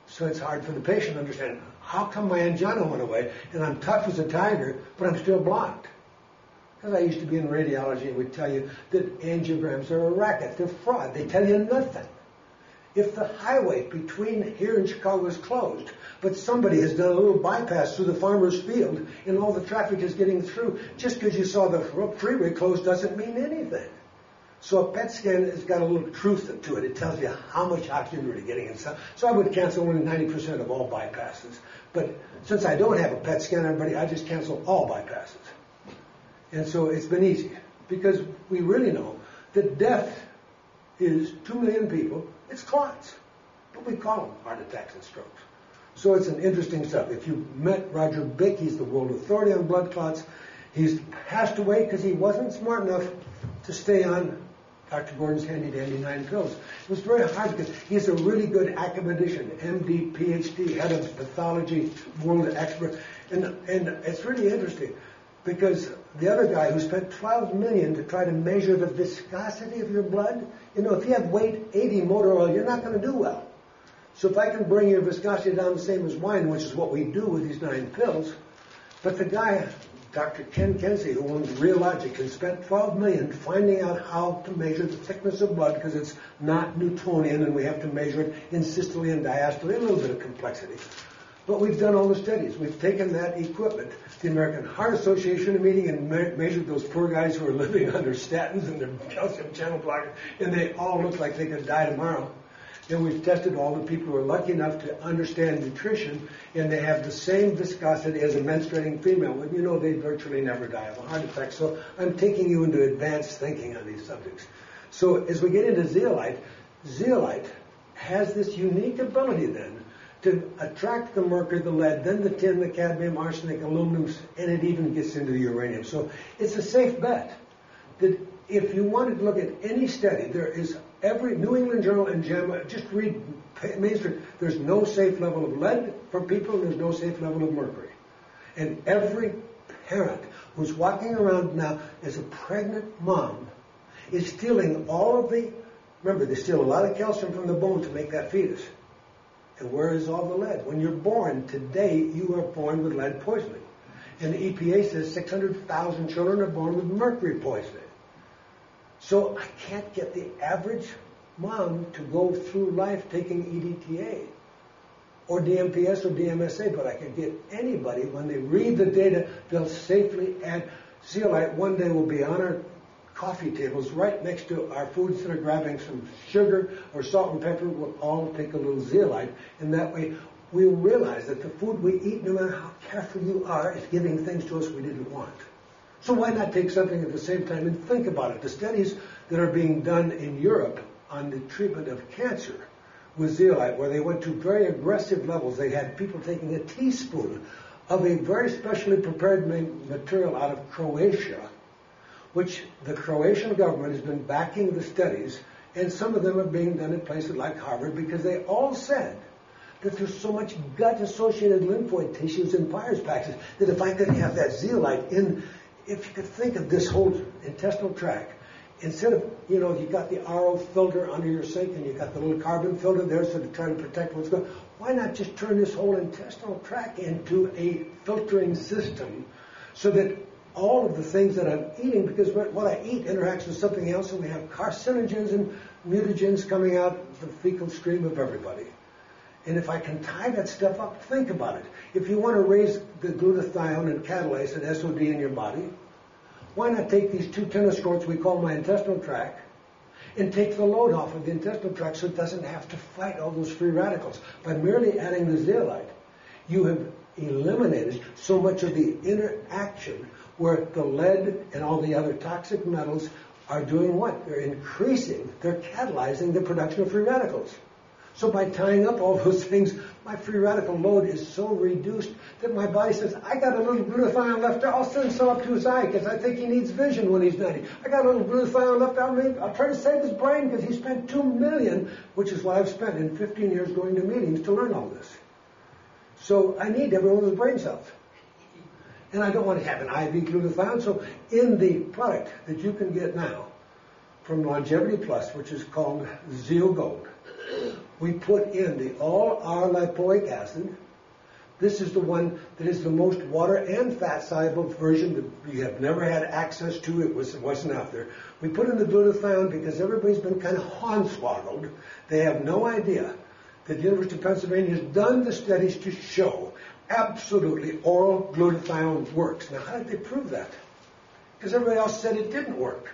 So it's hard for the patient to understand, how come my angina went away, and I'm tough as a tiger, but I'm still blocked? Because I used to be in radiology and would tell you that angiograms are a racket. They're fraud. They tell you nothing. If the highway between here and Chicago is closed, but somebody has done a little bypass through the farmer's field and all the traffic is getting through, just because you saw the freeway closed doesn't mean anything. So a PET scan has got a little truth to it. It tells you how much oxygen you're really getting inside. So I would cancel only 90% of all bypasses. But since I don't have a PET scan, I just cancel all bypasses. And so it's been easy, because we really know that death is 2 million people. It's clots, but we call them heart attacks and strokes. So it's an interesting stuff. If you met Roger Bick, he's the world authority on blood clots. He's passed away because he wasn't smart enough to stay on Dr. Gordon's handy-dandy 9 pills. It was very hard because he's a really good academician, MD, PhD, head of pathology, world expert. And it's really interesting, because the other guy who spent $12 million to try to measure the viscosity of your blood, if you have weight 80 motor oil, you're not going to do well. So if I can bring your viscosity down the same as wine, which is what we do with these 9 pills, but the guy, Dr. Ken Kenzie, who owns Realogic, has spent $12 million finding out how to measure the thickness of blood, because it's not Newtonian, and we have to measure it in systole and diastole, a little bit of complexity. But we've done all the studies. We've taken that equipment, the American Heart Association meeting, and measured those poor guys who are living under statins and their calcium channel blockers, and they all look like they could die tomorrow. And we've tested all the people who are lucky enough to understand nutrition, and they have the same viscosity as a menstruating female. Well, they virtually never die of a heart attack. So I'm taking you into advanced thinking on these subjects. So as we get into zeolite has this unique ability then to attract the mercury, the lead, then the tin, the cadmium, arsenic, aluminum, and it even gets into the uranium. So it's a safe bet that if you wanted to look at any study, there is every New England Journal and JAMA, just read mainstream, there's no safe level of lead for people, and there's no safe level of mercury. And every parent who's walking around now as a pregnant mom is stealing all of the, remember, they steal a lot of calcium from the bone to make that fetus. And where is all the lead? When you're born today, you are born with lead poisoning. And the EPA says 600,000 children are born with mercury poisoning. So I can't get the average mom to go through life taking EDTA or DMPS or DMSA, but I can get anybody, when they read the data, they'll safely add zeolite. One day will be on our coffee tables right next to our foods that are grabbing some sugar or salt and pepper. We'll all take a little zeolite, and that way we'll realize that the food we eat, no matter how careful you are, is giving things to us we didn't want. So why not take something at the same time and think about it? The studies that are being done in Europe on the treatment of cancer with zeolite, where they went to very aggressive levels. They had people taking a teaspoon of a very specially prepared material out of Croatia, which the Croatian government has been backing the studies, and some of them are being done in places like Harvard, because they all said that there's so much gut-associated lymphoid tissues in virus patches that if I could have that zeolite in, if you could think of this whole intestinal tract, instead of, you got the RO filter under your sink and you got the little carbon filter there so to try to protect what's going on, why not just turn this whole intestinal tract into a filtering system so that all of the things that I'm eating, because what I eat interacts with something else, and we have carcinogens and mutagens coming out the fecal stream of everybody. And if I can tie that stuff up, think about it. If you want to raise the glutathione and catalase and SOD in your body, why not take these 2 tennis courts we call my intestinal tract and take the load off of the intestinal tract so it doesn't have to fight all those free radicals? By merely adding the zeolite, you have eliminated so much of the interaction where the lead and all the other toxic metals are doing what? They're increasing, they're catalyzing the production of free radicals. So by tying up all those things, my free radical load is so reduced that my body says, I got a little glutathione left there, I'll send some up to his eye because I think he needs vision when he's 90. I got a little glutathione left there, I'll try to save his brain because he spent $2 million, which is what I've spent in 15 years going to meetings to learn all this. So I need every one of those brain cells. And I don't want to have an IV glutathione. So in the product that you can get now from Longevity Plus, which is called Zeo Gold, we put in the all-R-lipoic acid. This is the one that is the most water and fat-soluble version that you have never had access to. It wasn't out there. We put in the glutathione because everybody's been kind of hornswoggled. They have no idea that the University of Pennsylvania has done the studies to show absolutely oral glutathione works. Now, how did they prove that? Because everybody else said it didn't work.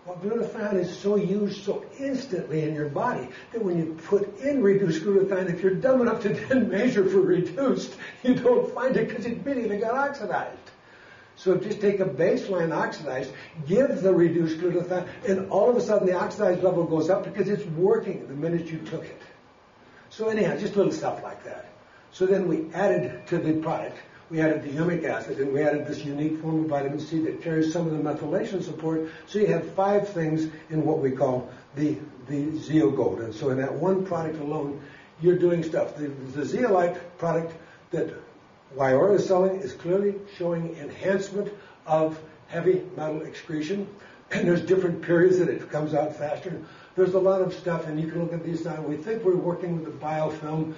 Well, glutathione is so used so instantly in your body that when you put in reduced glutathione, if you're dumb enough to then measure for reduced, you don't find it because it immediately got oxidized. So just take a baseline oxidized, give the reduced glutathione, and all of a sudden the oxidized level goes up because it's working the minute you took it. So anyhow, just little stuff like that. So then we added to the product, we added the humic acid, and we added this unique form of vitamin C that carries some of the methylation support. So you have 5 things in what we call the Zeo Gold. And so in that one product alone, you're doing stuff. The zeolite product that Wyora is selling is clearly showing enhancement of heavy metal excretion. And there's different periods that it comes out faster. There's a lot of stuff, and you can look at these now. We think we're working with the biofilm.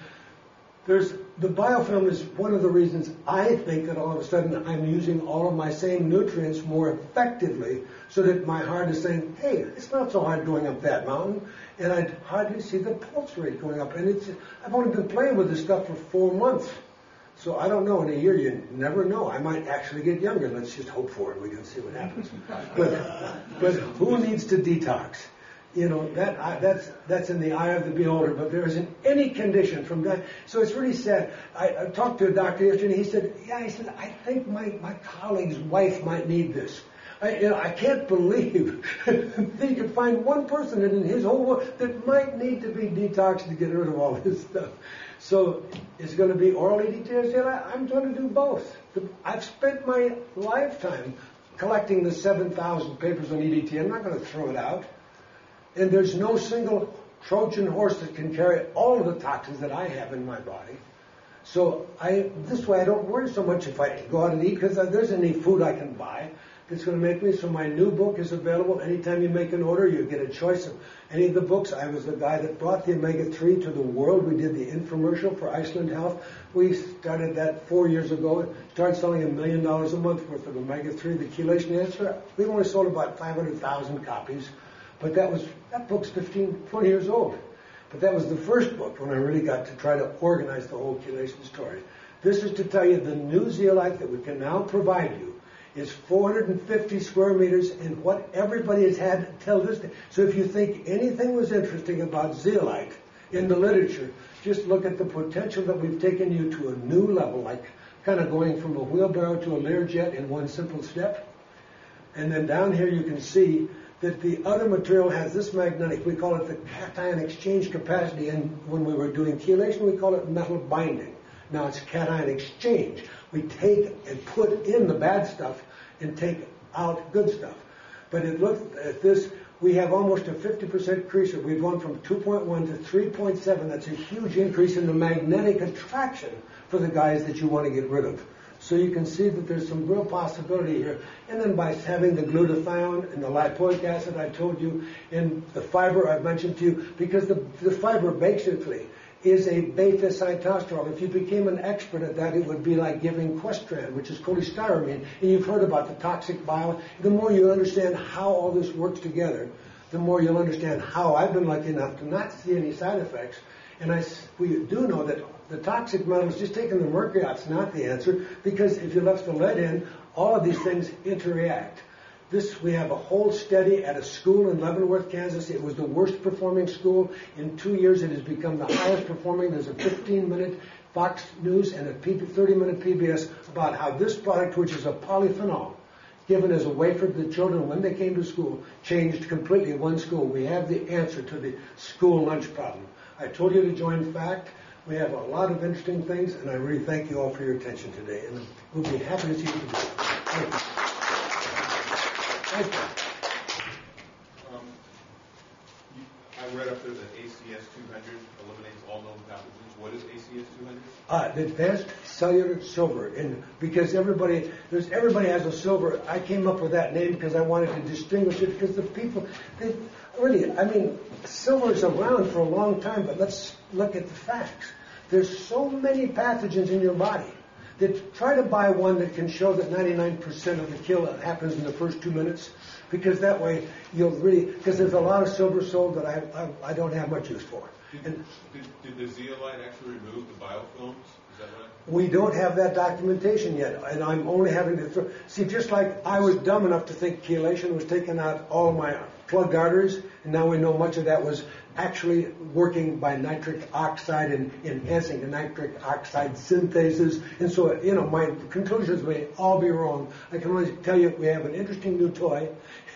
The biofilm is one of the reasons I think that all of a sudden I'm using all of my same nutrients more effectively so that my heart is saying, hey, it's not so hard going up that mountain, and I'd hardly see the pulse rate going up. And I've only been playing with this stuff for 4 months. So I don't know, in a year you never know. I might actually get younger. Let's just hope for it. We can see what happens. But who needs to detox? You know, that's in the eye of the beholder, but there isn't any condition from that. So it's really sad. I talked to a doctor yesterday, and he said, I think my colleague's wife might need this. I can't believe that he could find one person in his whole world that might need to be detoxed to get rid of all this stuff. So is it going to be oral EDTA? I'm going to do both. I've spent my lifetime collecting the 7,000 papers on EDTA. I'm not going to throw it out. And there's no single Trojan horse that can carry all of the toxins that I have in my body. So this way I don't worry so much if I go out and eat, because there isn't any food I can buy that's going to make me. So my new book is available. Anytime you make an order, you get a choice of any of the books. I was the guy that brought the omega-3 to the world. We did the infomercial for Iceland Health. We started that 4 years ago. Started selling $1 million a month worth of omega-3, the chelation answer. We've only sold about 500,000 copies, but that book's 15, 20 years old. But that was the first book when I really got to try to organize the whole chelation story. This is to tell you the new zeolite that we can now provide you is 450 square meters, and what everybody has had until this day. So if you think anything was interesting about zeolite in the literature, just look at the potential that we've taken you to a new level, like kind of going from a wheelbarrow to a Learjet in one simple step. And then down here you can see that the other material has this magnetic, we call it the cation exchange capacity, and when we were doing chelation we call it metal binding. Now it's cation exchange. We take and put in the bad stuff and take out good stuff. But it looks at this, we have almost a 50% increase. We've gone from 2.1 to 3.7. That's a huge increase in the magnetic attraction for the guys that you want to get rid of. So you can see that there's some real possibility here. And then by having the glutathione and the lipoic acid I told you, and the fiber I've mentioned to you, because the fiber basically is a beta-cytosterol. If you became an expert at that, it would be like giving Questran, which is cholestyramine. And you've heard about the toxic bile. The more you understand how all this works together, the more you'll understand how I've been lucky enough to not see any side effects. And we do know that the toxic metals, just taking the mercury out is not the answer, because if you left the lead in, all of these things interact. We have a whole study at a school in Leavenworth, Kansas. It was the worst performing school. In 2 years, it has become the highest performing. There's a 15-minute Fox News and a 30-minute PBS about how this product, which is a polyphenol, given as a wafer to the children when they came to school, changed completely one school. We have the answer to the school lunch problem. I told you to join FACT. We have a lot of interesting things, and I really thank you all for your attention today. And we'll be happy to see you today. Thank you. Thank you. I read up there that ACS 200 eliminates all known pathogens. What is ACS 200? The advanced cellular silver, and because everybody has a silver, I came up with that name because I wanted to distinguish it, because the people, silver is around for a long time, but let's look at the facts. There's so many pathogens in your body that try to buy one that can show that 99% of the kill happens in the first 2 minutes, because that way because there's a lot of silver sold that I don't have much use for. Did the zeolite actually remove the biofilms? Is that right? We don't have that documentation yet, and I'm only having to see, just like I was dumb enough to think chelation was taking out all my plugged arteries, and now we know much of that was actually working by nitric oxide and enhancing the nitric oxide synthases. And so, my conclusions may all be wrong. I can only tell you we have an interesting new toy,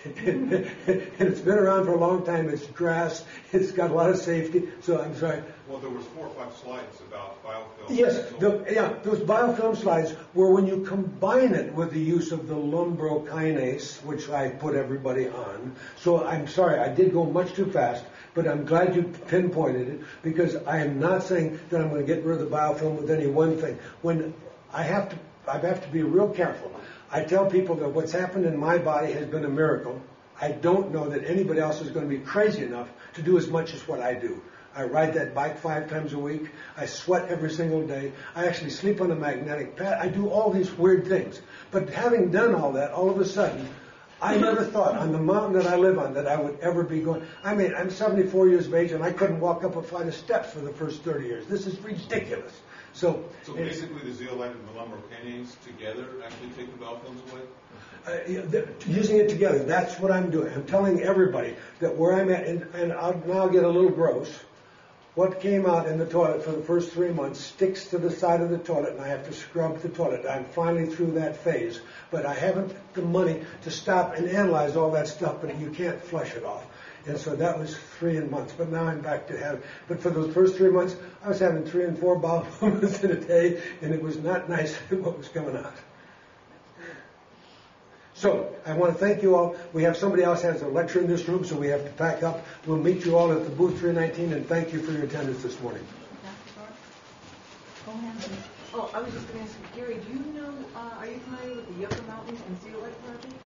and it's been around for a long time. It's grass. It's got a lot of safety. So I'm sorry. Well, there was 4 or 5 slides about biofilm. Yes, those biofilm slides were when you combine it with the use of the lumbrokinase, which I put everybody on. So I'm sorry, I did go much too fast, but I'm glad you pinpointed it, because I am not saying that I'm going to get rid of the biofilm with any one thing. When I have to be real careful. I tell people that what's happened in my body has been a miracle. I don't know that anybody else is going to be crazy enough to do as much as what I do. I ride that bike 5 times a week. I sweat every single day. I actually sleep on a magnetic pad. I do all these weird things. But having done all that, all of a sudden, I never thought on the mountain that I live on that I would ever be going. I'm 74 years of age, and I couldn't walk up a flight of steps for the first 30 years. This is ridiculous. So basically the zeolite and the lumbrokinase together actually take the biofilms away? Using it together, that's what I'm doing. I'm telling everybody that where I'm at, and I'll now get a little gross, what came out in the toilet for the first 3 months sticks to the side of the toilet, and I have to scrub the toilet. I'm finally through that phase, but I haven't the money to stop and analyze all that stuff, but you can't flush it off. And so that was 3 months, but now I'm back to having, but for those first 3 months, I was having 3 and 4 bowel movements in a day, and it was not nice what was coming out. So, I want to thank you all. We have somebody else has a lecture in this room, so we have to pack up. We'll meet you all at the booth 319, and thank you for your attendance this morning. Go ahead. Oh, I was just going to ask Gary, do you know, are you familiar with the Yucca Mountain and Zeolite project?